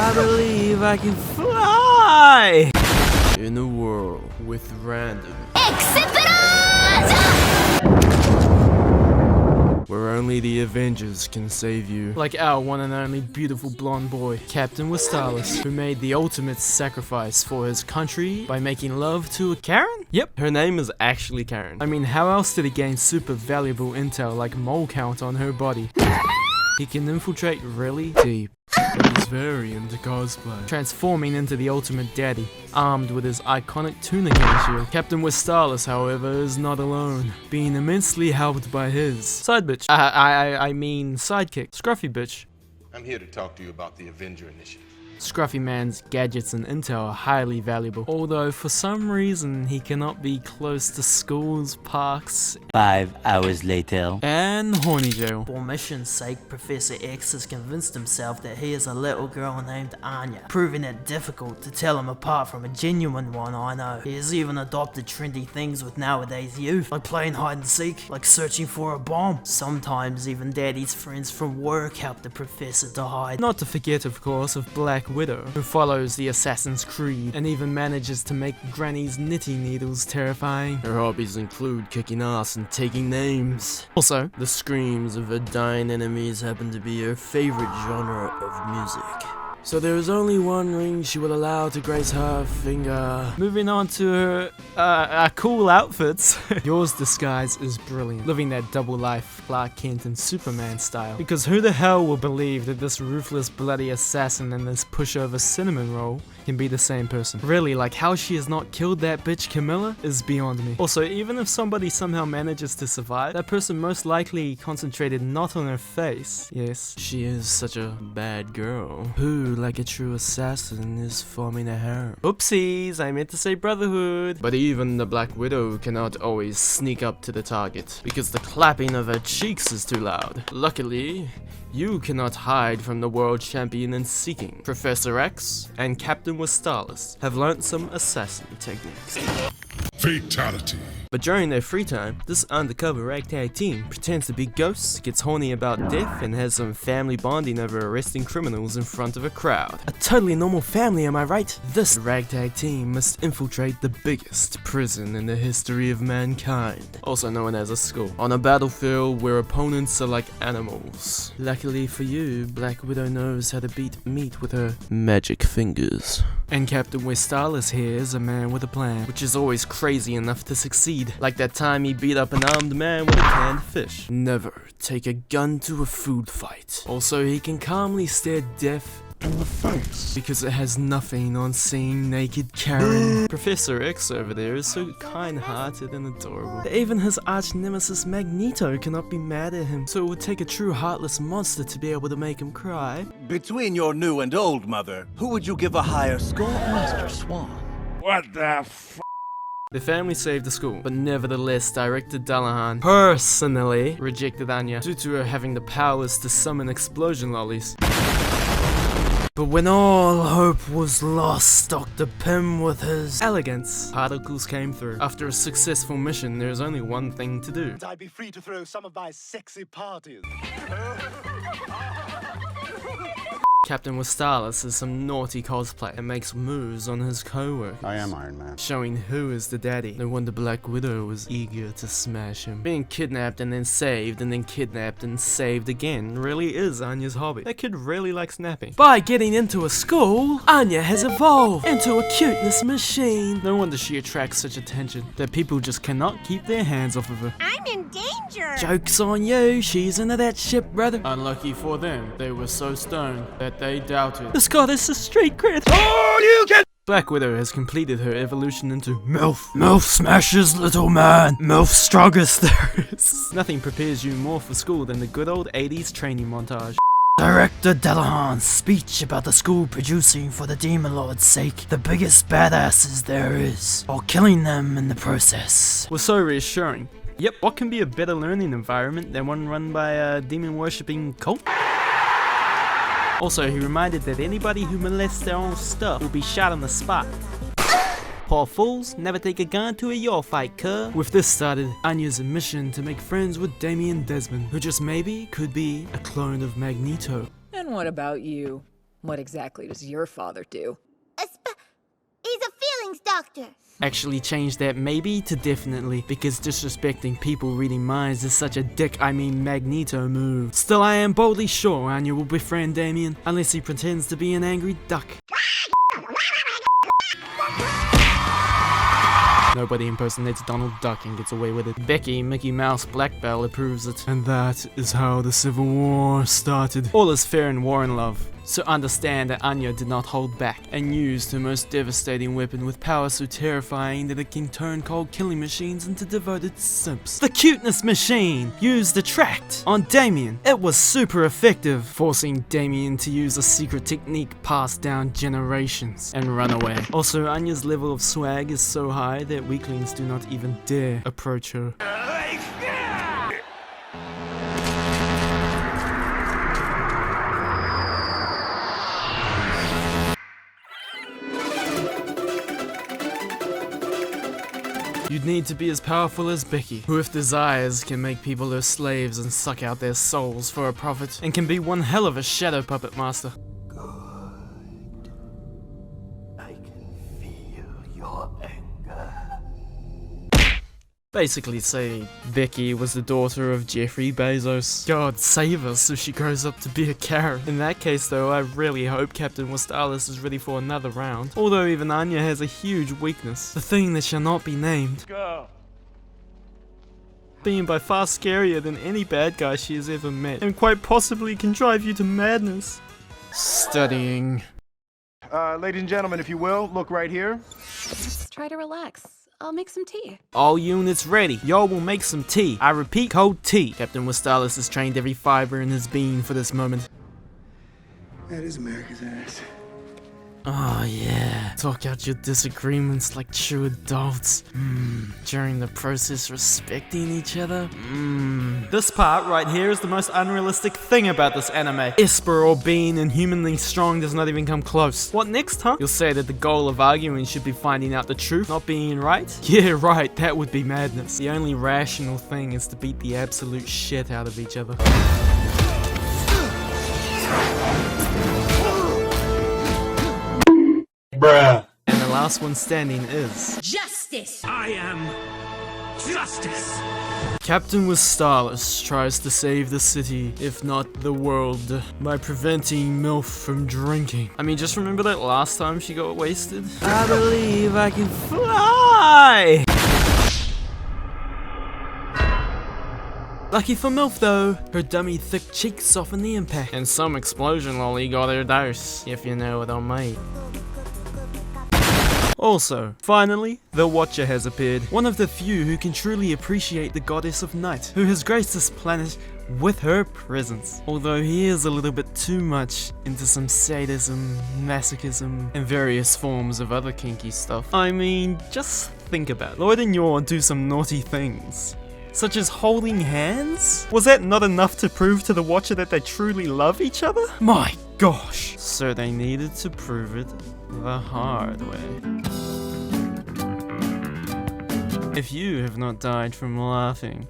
I believe I can fly in a world with random, where only the Avengers can save you. Like our one and only beautiful blonde boy, Captain Westalis, who made the ultimate sacrifice for his country by making love to a Karen? Yep, her name is actually Karen. I mean, how else did he gain super valuable intel like mole count on her body? He can infiltrate really deep. But he's very into cosplay, transforming into the ultimate daddy, armed with his iconic tuna can shield. Captain Westalis, however, is not alone, being immensely helped by his side bitch. I mean sidekick, Scruffy bitch. I'm here to talk to you about the Avenger Initiative. Scruffy Man's gadgets and intel are highly valuable, although for some reason he cannot be close to schools, parks, 5 hours later, and horny jail. For mission's sake, Professor X has convinced himself that he is a little girl named Anya, proving it difficult to tell him apart from a genuine one, I know. He has even adopted trendy things with nowadays youth, like playing hide and seek, like searching for a bomb. Sometimes even Daddy's friends from work help the Professor to hide. Not to forget, of course, of Black Widow, who follows the Assassin's Creed and even manages to make Granny's knitting needles terrifying. Her hobbies include kicking ass and taking names. Also, the screams of her dying enemies happen to be her favorite genre of music. So there is only one ring she will allow to grace her finger. Moving on to her cool outfits. Yours disguise is brilliant, living that double life Clark Kent and Superman style. Because who the hell will believe that this ruthless bloody assassin and this pushover cinnamon roll can be the same person? Really, like how she has not killed that bitch Camilla is beyond me. Also, even if somebody somehow manages to survive, that person most likely concentrated not on her face. Yes, she is such a bad girl who, like a true assassin, is forming a harem. Oopsies, I meant to say brotherhood. But even the Black Widow cannot always sneak up to the target, because the clapping of her cheeks is too loud. Luckily, you cannot hide from the world champion in seeking. Professor X and Captain Westalis have learnt some assassin techniques. Fatality. But during their free time, this undercover ragtag team pretends to be ghosts, gets horny about death, and has some family bonding over arresting criminals in front of a crowd. A totally normal family, am I right? This ragtag team must infiltrate the biggest prison in the history of mankind, also known as a school, on a battlefield where opponents are like animals. Luckily for you, Black Widow knows how to beat meat with her magic fingers. And Captain Westalis here is a man with a plan, which is always crazy enough to succeed. Like that time he beat up an armed man with a canned fish. Never take a gun to a food fight. Also, he can calmly stare death in the face, because it has nothing on seeing naked Karen. Professor X over there is so kind-hearted and adorable that even his arch-nemesis Magneto cannot be mad at him, so it would take a true heartless monster to be able to make him cry. Between your new and old mother, who would you give a higher score? Master Swan. What the f? The family saved the school, but nevertheless Director Dullahan personally rejected Anya due to her having the powers to summon explosion lollies. But when all hope was lost, Dr. Pym with his elegance particles came through. After a successful mission, there's only one thing to do. I'd be free to throw some of my sexy parties. Captain Westalis is some naughty cosplay and makes moves on his co-workers. I am Iron Man. Showing who is the daddy. No wonder Black Widow was eager to smash him. Being kidnapped and then saved and then kidnapped and saved again really is Anya's hobby. That kid really likes napping. By getting into a school, Anya has evolved into a cuteness machine. No wonder she attracts such attention that people just cannot keep their hands off of her. I'm in danger! Joke's on you, she's into that ship, brother. Unlucky for them, they were so stoned that they doubted. This goddess is straight crit. Oh, you can! Black Widow has completed her evolution into MILF. MILF smashes little man. MILF strongest there is. Nothing prepares you more for school than the good old 80s training montage. Director Dullahan's speech about the school producing for the Demon Lord's sake the biggest badasses there is, while killing them in the process, was so reassuring. Yep, what can be a better learning environment than one run by a demon-worshipping cult? Also, he reminded that anybody who molests their own stuff will be shot on the spot. Poor fools, never take a gun to a your fight, cuh. With this started Anya's mission to make friends with Damien Desmond, who just maybe could be a clone of Magneto. And what about you? What exactly does your father do? He's a feelings doctor. Actually change that maybe to definitely, because disrespecting people reading minds is such a Magneto move. Still, I am boldly sure Anya will befriend Damien, unless he pretends to be an angry duck. Nobody impersonates Donald Duck and gets away with it. Becky, Mickey Mouse Black Belle approves it. And that is how the Civil War started. All is fair in war and love. So understand that Anya did not hold back and used her most devastating weapon with power so terrifying that it can turn cold killing machines into devoted simps. The cuteness machine used Attract on Damien. It was super effective, forcing Damien to use a secret technique passed down generations and run away. Also, Anya's level of swag is so high that weaklings do not even dare approach her. You'd need to be as powerful as Becky, who with desires can make people her slaves and suck out their souls for a profit, and can be one hell of a shadow puppet master. I can feel your anger. Basically say Becky was the daughter of Jeffrey Bezos. God save us so she grows up to be a carrot. In that case though, I really hope Captain Westalis is ready for another round. Although even Anya has a huge weakness. The thing that shall not be named. Go. Being by far scarier than any bad guy she has ever met. And quite possibly can drive you to madness. Studying. Ladies and gentlemen, if you will, look right here. Let's try to relax. I'll make some tea. All units ready. Y'all will make some tea. I repeat, cold tea. Captain Westalis has trained every fiber in his being for this moment. That is America's ass. Oh yeah. Talk out your disagreements like true adults. During the process respecting each other. This part right here is the most unrealistic thing about this anime. Esper or being inhumanly strong does not even come close. What next, huh? You'll say that the goal of arguing should be finding out the truth, not being right? Yeah, right, that would be madness. The only rational thing is to beat the absolute shit out of each other. Bruh. And the last one standing is... Justice! I am justice. Captain Westalis tries to save the city, if not the world, by preventing MILF from drinking. I mean, just remember that last time she got wasted? I believe I can fly! Lucky for MILF though, her dummy thick cheeks soften the impact. And some explosion lolly got her dose, if you know what I mean. Also, finally, the Watcher has appeared, one of the few who can truly appreciate the goddess of night, who has graced this planet with her presence. Although he is a little bit too much into some sadism, masochism, and various forms of other kinky stuff. I mean, just think about it. Lloyd and Yor do some naughty things. Such as holding hands? Was that not enough to prove to the Watcher that they truly love each other? My gosh! So they needed to prove it the hard way. If you have not died from laughing,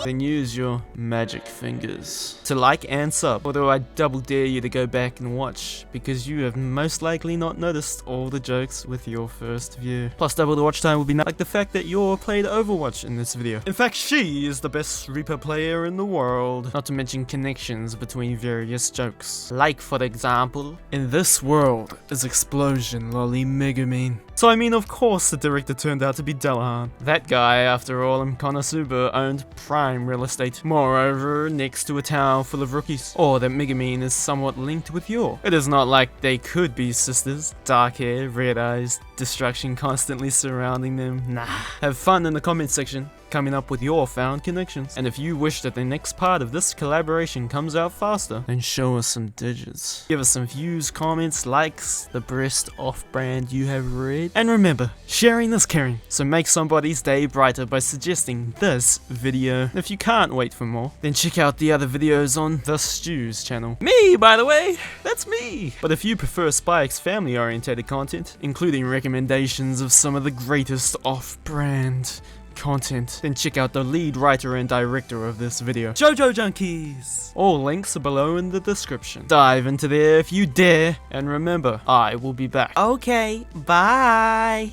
then use your magic fingers to like and sub, although I double dare you to go back and watch, because you have most likely not noticed all the jokes with your first view. Plus double the watch time will be like the fact that Yor played Overwatch in this video. In fact, she is the best Reaper player in the world. Not to mention connections between various jokes. Like for example, in this world is explosion lolly Megumin. So I mean, of course the director turned out to be Delahan. That guy, after all, in Konosuba owned prime real estate. Moreover, next to a town full of rookies. Or that Megumin is somewhat linked with Yor. It is not like they could be sisters. Dark hair, red eyes, destruction constantly surrounding them. Nah. Have fun in the comment section coming up with your found connections. And if you wish that the next part of this collaboration comes out faster, then show us some digits. Give us some views, comments, likes, the best off-brand you have read. And remember, sharing is caring, so make somebody's day brighter by suggesting this video. If you can't wait for more, then check out the other videos on The Stew's channel. Me, by the way, that's me! But if you prefer Spike's family-orientated content, including recommendations of some of the greatest off-brand content, then check out the lead writer and director of this video, JoJo Junkies. All links are below in the description. Dive into there if you dare, and remember, I will be back. Okay, bye.